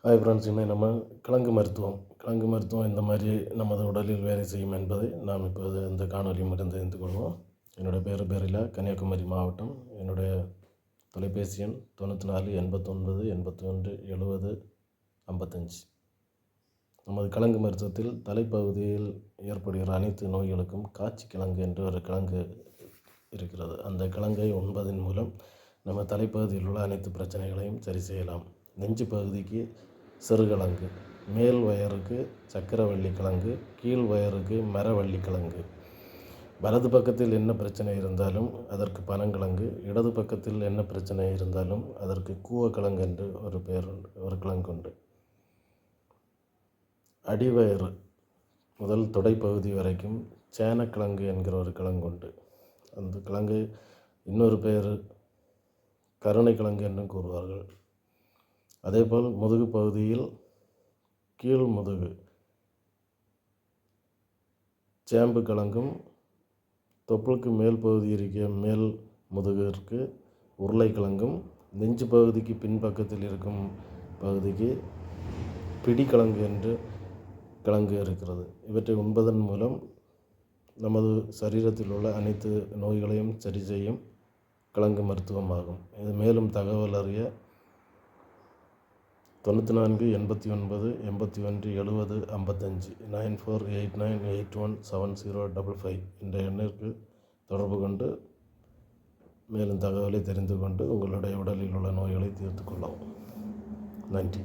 Hi friends, இன்னைக்கு நம்ம கிழங்கு மருத்துவம் இந்த மாதிரி நமது உடலில் வேலை செய்யும் என்பதை நாம் இப்போது இந்த காணொலி மூலம் தெரிந்து கொள்வோம். என்னுடைய பேர் பேரிலா, கன்னியாகுமரி மாவட்டம். என்னுடைய தொலைபேசி எண் 94 89 81 70 55. நமது கிழங்கு மருத்துவத்தில் தலைப்பகுதியில் ஏற்படுகிற அனைத்து நோய்களுக்கும் காய்ச்சி கிழங்கு என்ற ஒரு கிழங்கு இருக்கிறது. அந்த கிழங்கை உண்பதன் மூலம் நம்ம தலைப்பகுதியில் உள்ள அனைத்து பிரச்சனைகளையும் சரி செய்யலாம். நெஞ்சு பகுதிக்கு சிறுகிழங்கு, மேல் வயருக்கு சக்கரவள்ளி கிழங்கு, கீழ் வயருக்கு மரவள்ளி கிழங்கு. வலது பக்கத்தில் என்ன பிரச்சனை இருந்தாலும் அதற்கு பனங்கிழங்கு, இடது பக்கத்தில் என்ன பிரச்சனை இருந்தாலும் அதற்கு கூவக்கிழங்கு என்று ஒரு கிழங்கு உண்டு. அடிவயறு முதல் தொடைப்பகுதி வரைக்கும் சேனக்கிழங்கு என்கிற ஒரு கிழங்கு உண்டு. அந்த கிழங்கு இன்னொரு பெயர் கருணைக்கிழங்கு என்றும் கூறுவார்கள். அதேபோல் முதுகு பகுதியில் கீழ் முதுகு சேம்பு கிழங்கும், தொப்புளுக்கு மேல் பகுதி இருக்கிற மேல் முதுகிற்கு உருளைக்கிழங்கும், நெஞ்சு பகுதிக்கு பின்பக்கத்தில் இருக்கும் பகுதிக்கு பிடிக்கிழங்கு என்று கிழங்கு இருக்கிறது. இவற்றை உண்பதன் மூலம் நமது சரீரத்தில் உள்ள அனைத்து நோய்களையும் சரி செய்யும் கிழங்கு மருத்துவமாகும். இது மேலும் தகவல் அறிய 94 89 81 70 55 9489817055 என்ற எண்ணிற்கு தொடர்பு கொண்டு மேலும் தகவலை தெரிந்து கொண்டு உங்களுடைய உடலில் உள்ள நோய்களை தீர்த்து கொள்ளவும். நன்றி.